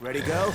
Ready, go?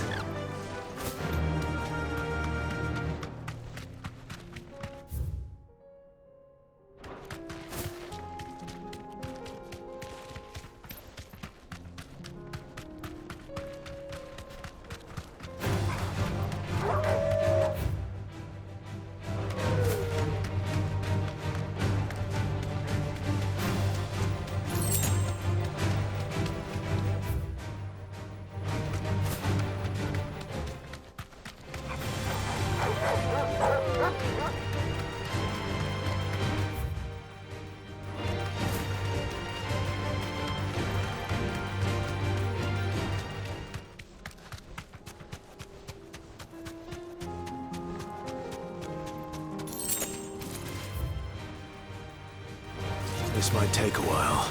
This might take a while.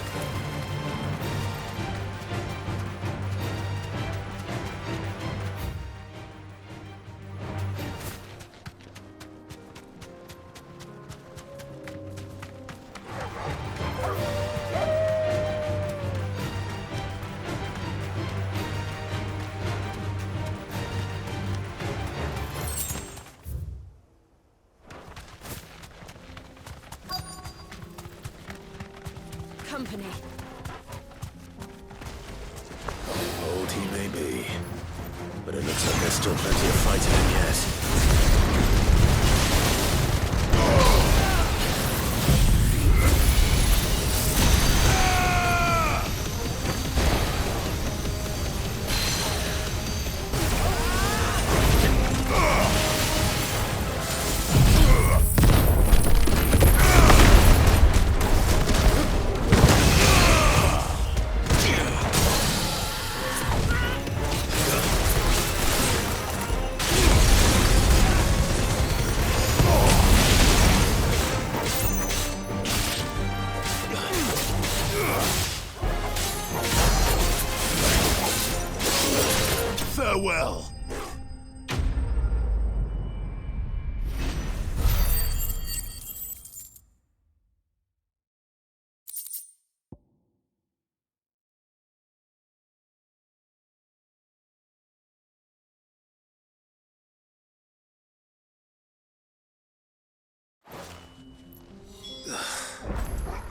Company. Old he may be, but it looks like there's still plenty of fighting in yet. Farewell!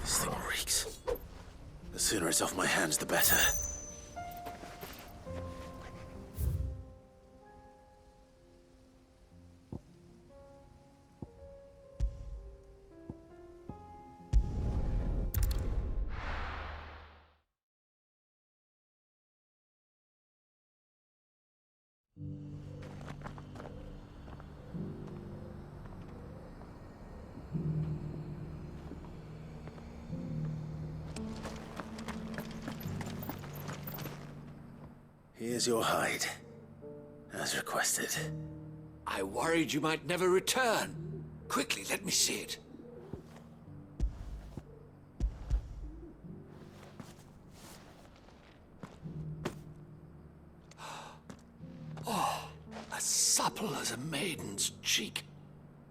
This thing reeks. The sooner it's off my hands, the better. Here's your hide, as requested. I worried you might never return. Quickly, let me see it. Oh, as supple as a maiden's cheek,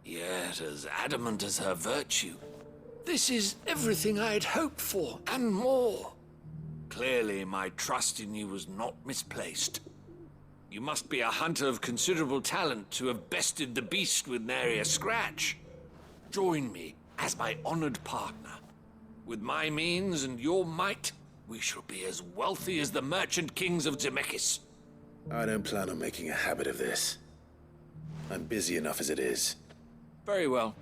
yet as adamant as her virtue. This is everything I'd hoped for, and more. Clearly, my trust in you was not misplaced. You must be a hunter of considerable talent to have bested the beast with nary a scratch. Join me as my honored partner. With my means and your might, we shall be as wealthy as the merchant kings of Zemeckis. I don't plan on making a habit of this. I'm busy enough as it is. Very well.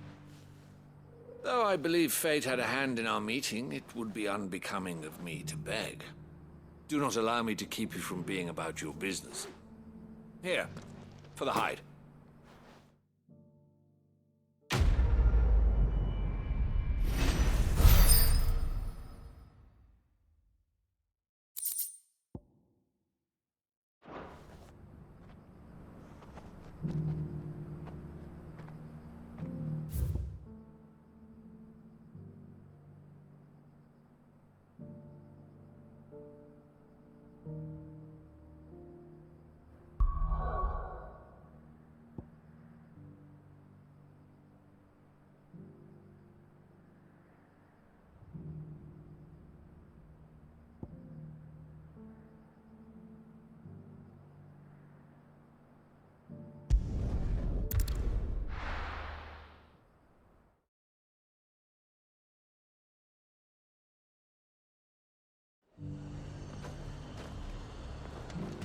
Though I believe fate had a hand in our meeting, it would be unbecoming of me to beg. Do not allow me to keep you from being about your business. Here, for the hide.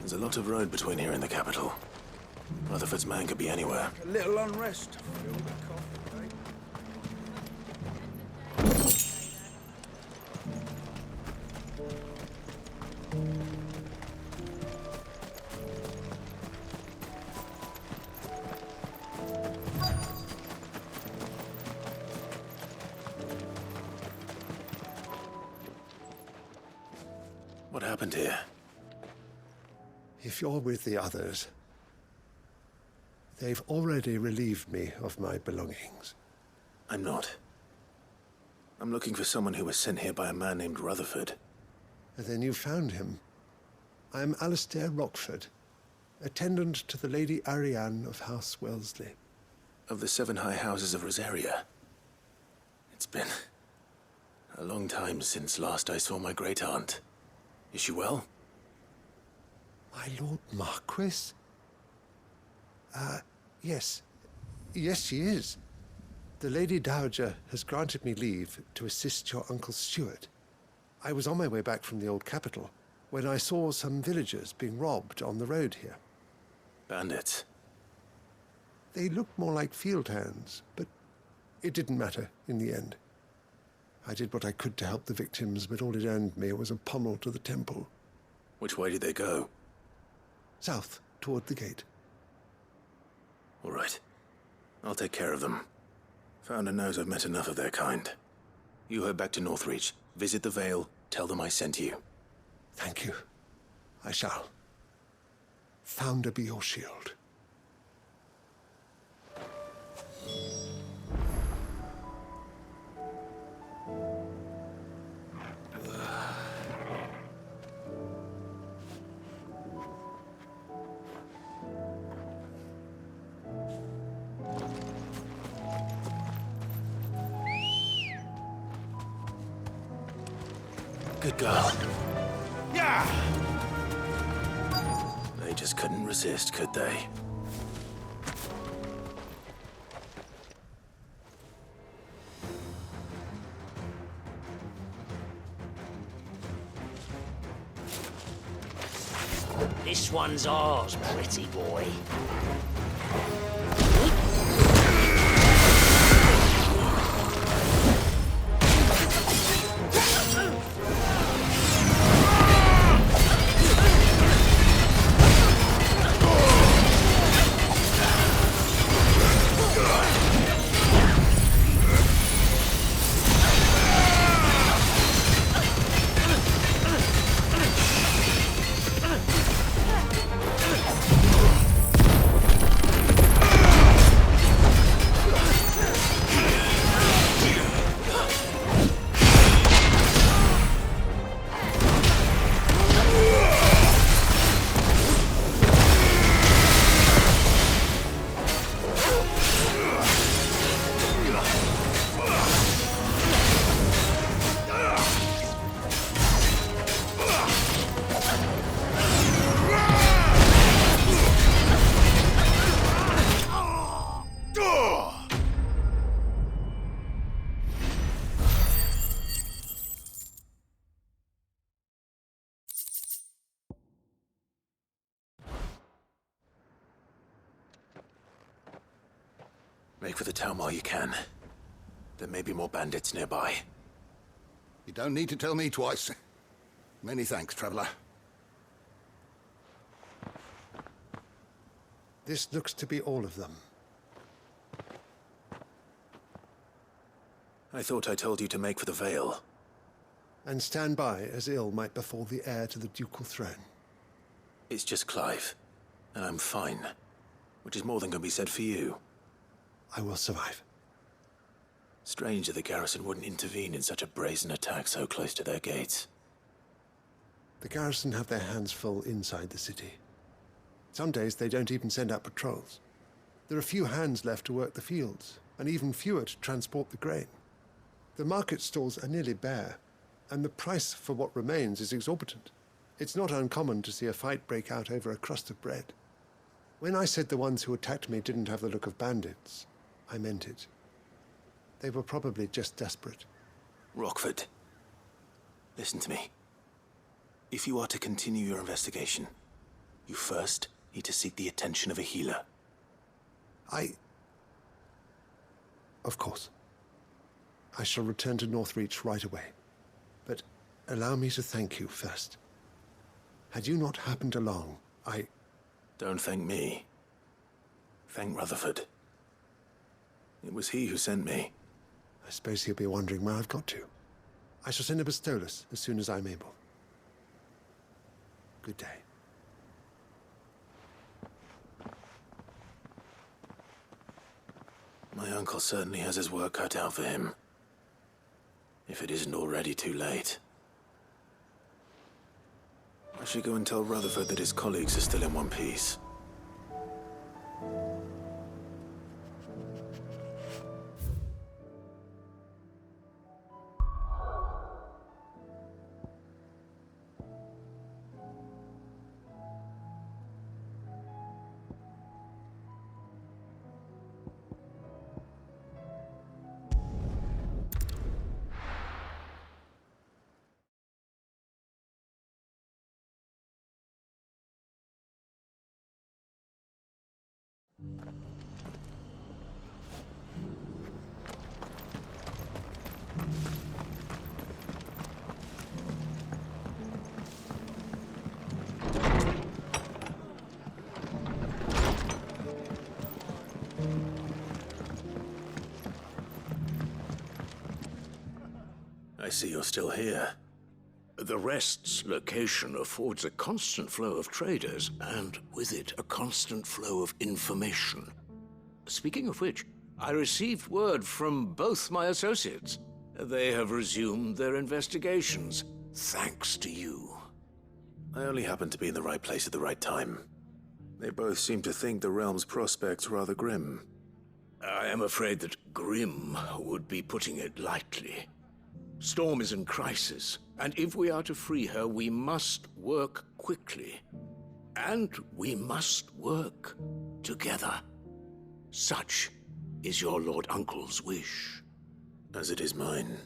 There's a lot of road between here and the capital. Rutherford's man could be anywhere. A little unrest to fill the coffin, eh? What happened here? If you're with the others, they've already relieved me of my belongings. I'm not. I'm looking for someone who was sent here by a man named Rutherford. And then you found him. I am Alistair Rockford, attendant to the Lady Ariane of House Wellesley. Of the 7 high houses of Rosaria. It's been a long time since last I saw my great-aunt. Is she well? My Lord Marquis? Yes. Yes, she is. The Lady Dowager has granted me leave to assist your Uncle Stuart. I was on my way back from the old capital when I saw some villagers being robbed on the road here. Bandits. They looked more like field hands, but it didn't matter in the end. I did what I could to help the victims, but all it earned me was a pommel to the temple. Which way did they go? South, toward the gate. All right. I'll take care of them. Founder knows I've met enough of their kind. You head back to Northreach, visit the Vale, tell them I sent you. Thank you. I shall. Founder be your shield. Good girl. Yeah! They just couldn't resist, could they? This one's ours, pretty boy. Make for the town while you can. There may be more bandits nearby. You don't need to tell me twice. Many thanks, traveler. This looks to be all of them. I thought I told you to make for the Vale. And stand by as ill might befall the heir to the ducal throne. It's just Clive, and I'm fine. Which is more than can be said for you. I will survive. Strange that the garrison wouldn't intervene in such a brazen attack so close to their gates. The garrison have their hands full inside the city. Some days they don't even send out patrols. There are few hands left to work the fields, and even fewer to transport the grain. The market stalls are nearly bare, and the price for what remains is exorbitant. It's not uncommon to see a fight break out over a crust of bread. When I said the ones who attacked me didn't have the look of bandits, I meant it. They were probably just desperate. Rockford, listen to me. If you are to continue your investigation, You first need to seek the attention of a healer. Of course. I shall return to Northreach right away. But allow me to thank you first. Had you not happened along, Don't thank me. Thank Rutherford. It was he who sent me. I suppose he'll be wondering where I've got to. I shall send a Bistolus as soon as I'm able. Good day. My uncle certainly has his work cut out for him. If it isn't already too late. I should go and tell Rutherford that his colleagues are still in one piece. I see you're still here. The Rest's location affords a constant flow of traders, and with it, a constant flow of information. Speaking of which, I received word from both my associates. They have resumed their investigations, thanks to you. I only happened to be in the right place at the right time. They both seem to think the realm's prospects rather grim. I am afraid that grim would be putting it lightly. Storm is in crisis, and if we are to free her, we must work quickly. And we must work together. Such is your Lord Uncle's wish. As it is mine.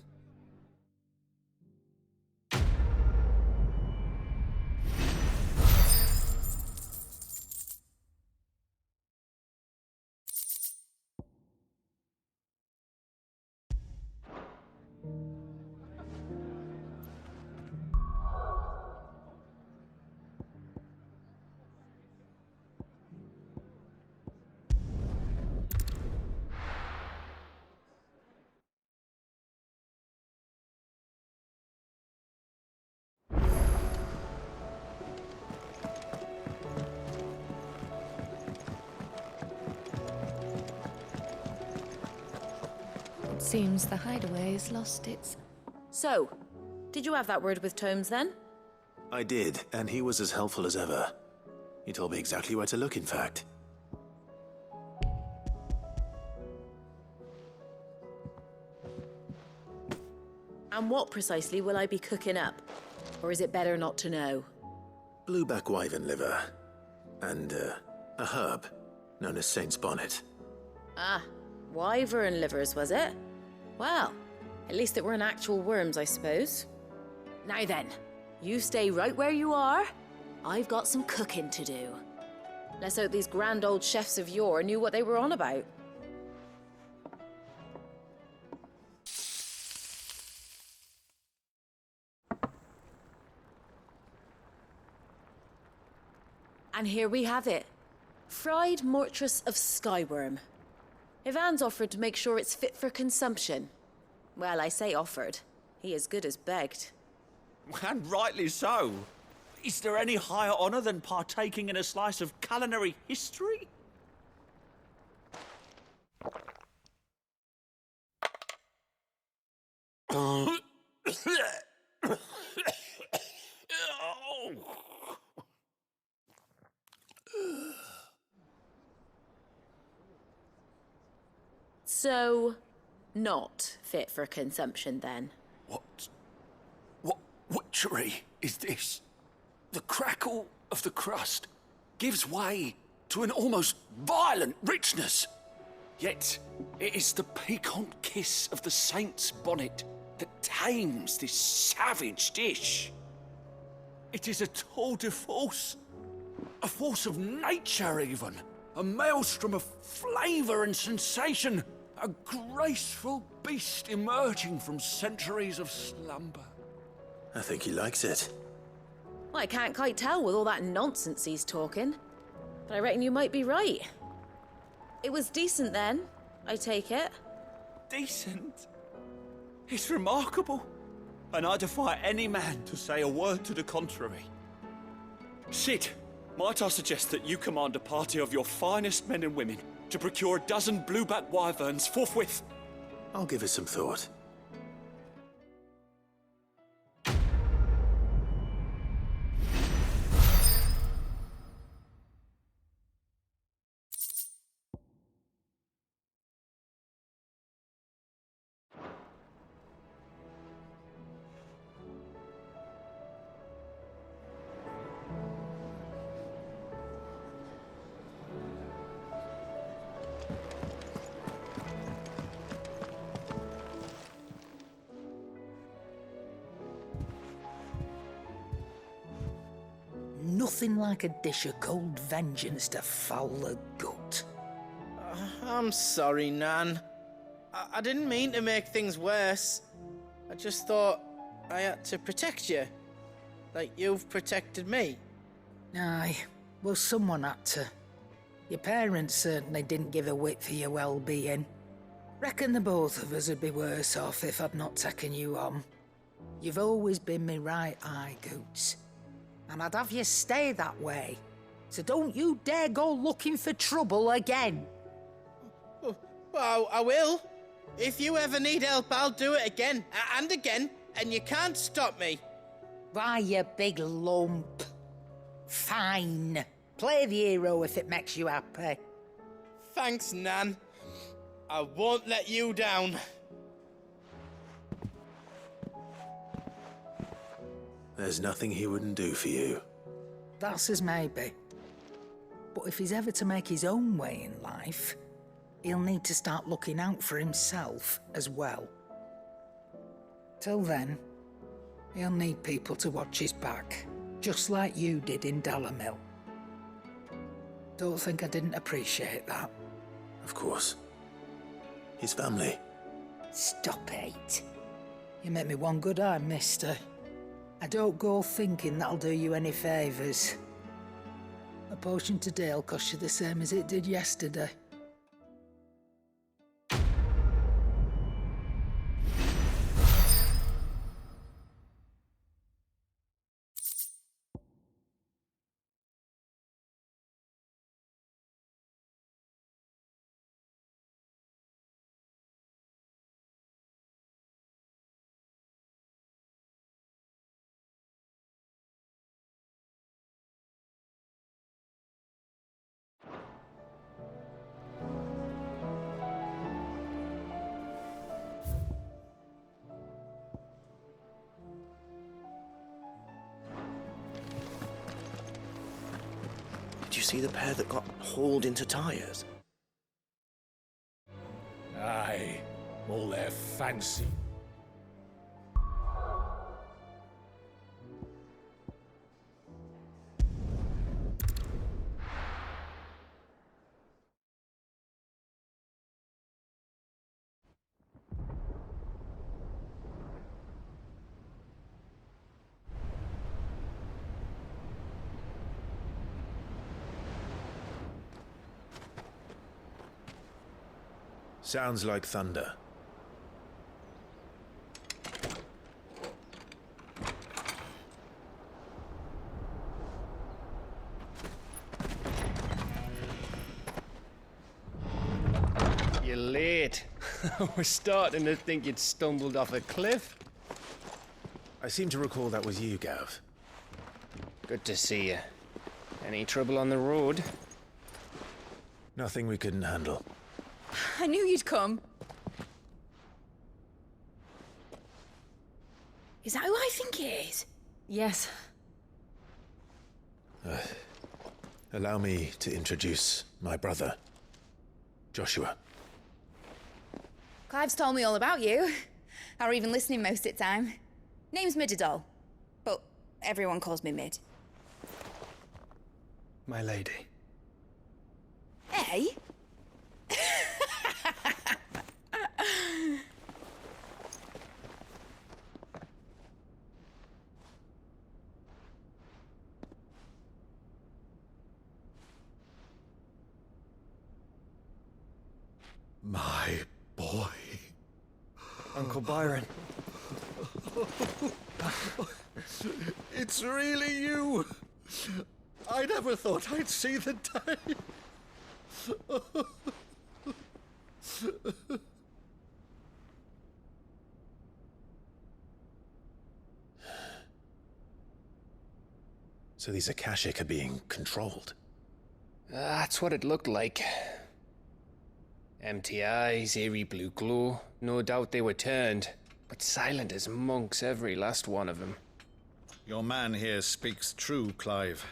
Seems the hideaway's lost its... So, did you have that word with Tomes then? I did, and he was as helpful as ever. He told me exactly where to look, in fact. And what precisely will I be cooking up? Or is it better not to know? Blueback wyvern liver. And, a herb known as Saint's Bonnet. Ah, wyvern livers, was it? Well, at least it weren't actual worms, I suppose. Now then, you stay right where you are. I've got some cooking to do. Let's hope these grand old chefs of yore knew what they were on about. And here we have it. Fried mortress of skyworm. Ivan's offered to make sure it's fit for consumption. Well, I say offered. He as good as begged. And rightly so. Is there any higher honor than partaking in a slice of culinary history? So, not fit for consumption then? What witchery is this? The crackle of the crust gives way to an almost violent richness. Yet, it is the piquant kiss of the Saint's Bonnet that tames this savage dish. It is a tour de force. A force of nature, even. A maelstrom of flavour and sensation. A graceful beast emerging from centuries of slumber. I think he likes it. Well, I can't quite tell with all that nonsense he's talking. But I reckon you might be right. It was decent then, I take it. Decent? It's remarkable. And I defy any man to say a word to the contrary. Sid, might I suggest that you command a party of your finest men and women to procure a dozen blueback wyverns forthwith? I'll give it some thought. Nothing like a dish of cold vengeance to foul the gut. I'm sorry, Nan. I didn't mean to make things worse. I just thought I had to protect you. Like you've protected me. Aye, well, someone had to. Your parents certainly didn't give a whit for your well-being. Reckon the both of us would be worse off if I'd not taken you on. You've always been me right eye, Goots. And I'd have you stay that way. So don't you dare go looking for trouble again. Well, I will. If you ever need help, I'll do it again and again, and you can't stop me. Why, you big lump. Fine. Play the hero if it makes you happy. Thanks, Nan. I won't let you down. There's nothing he wouldn't do for you. That's as maybe. But if he's ever to make his own way in life, he'll need to start looking out for himself as well. Till then, he'll need people to watch his back, just like you did in Dalamil. Don't think I didn't appreciate that. Of course. His family. Stop it. You make me one good eye, mister. I don't go thinking that'll do you any favours. A potion today'll cost you the same as it did yesterday. Did you see the pair that got hauled into tyres? Aye, all their fancy. Sounds like thunder. You're late. We're starting to think you'd stumbled off a cliff. I seem to recall that was you, Gav. Good to see you. Any trouble on the road? Nothing we couldn't handle. I knew you'd come. Is that who I think it is? Yes. Allow me to introduce my brother, Joshua. Clive's told me all about you. Or even listening most of the time. Name's Mididol, but everyone calls me Mid. my lady. Eh? My boy. Uncle Byron. It's really you! I never thought I'd see the day. So these Akashic are being controlled? That's what it looked like. Empty eyes, eerie blue glow. No doubt they were turned, but silent as monks, every last one of them. Your man here speaks true, Clive.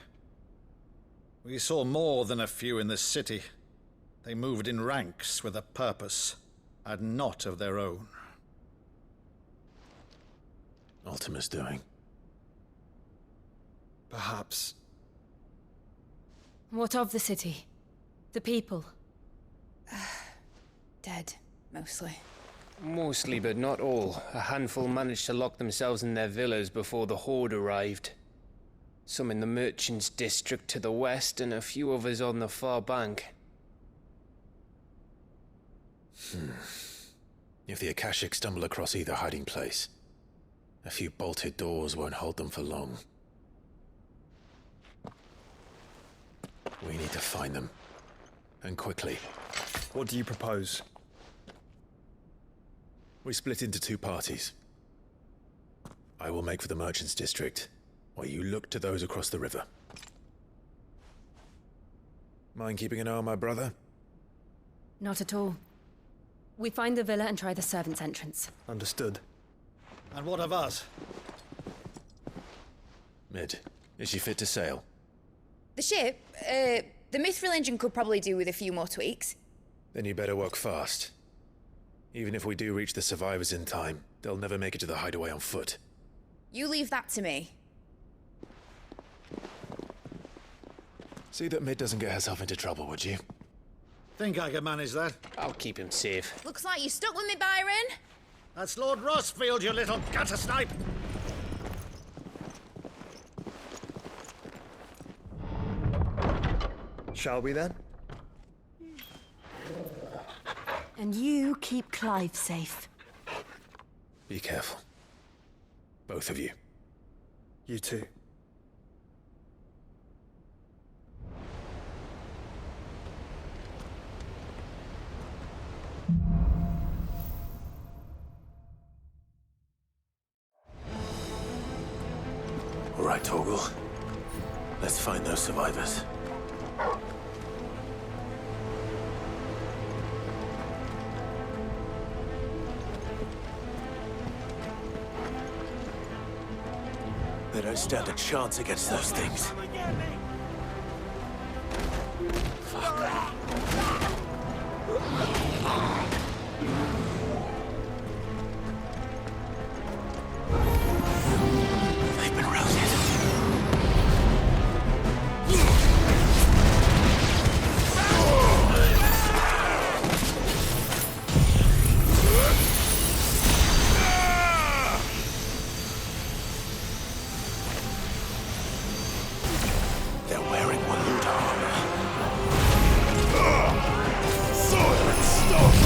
We saw more than a few in this city. They moved in ranks with a purpose, and not of their own. Ultima's doing. Perhaps. What of the city? The people? Dead, mostly. Mostly, but not all. A handful managed to lock themselves in their villas before the Horde arrived. Some in the merchants' district to the west, and a few others on the far bank. If the Akashic stumble across either hiding place, a few bolted doors won't hold them for long. We need to find them. And quickly. What do you propose? We split into two parties. I will make for the merchants' district, while you look to those across the river. Mind keeping an eye on my brother? Not at all. We find the villa and try the servants' entrance. Understood. And what of us? Mid, is she fit to sail? The ship, the Mithril engine could probably do with a few more tweaks. Then you better work fast. Even if we do reach the survivors in time, they'll never make it to the hideaway on foot. You leave that to me. See that Mid doesn't get herself into trouble, would you? Think I can manage that? I'll keep him safe. Looks like you're stuck with me, Byron. That's Lord Rossfield, you little gutter snipe! Shall we then? And you keep Clive safe. Be careful. Both of you. You too. All right, Torgal. Let's find those survivors. They don't stand a chance against those things. They've been routed. They're wearing Waloot armor. Sword and stone!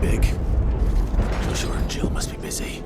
big. Joshua and Jill must be busy.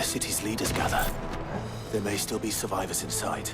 City's leaders gather. There may still be survivors inside.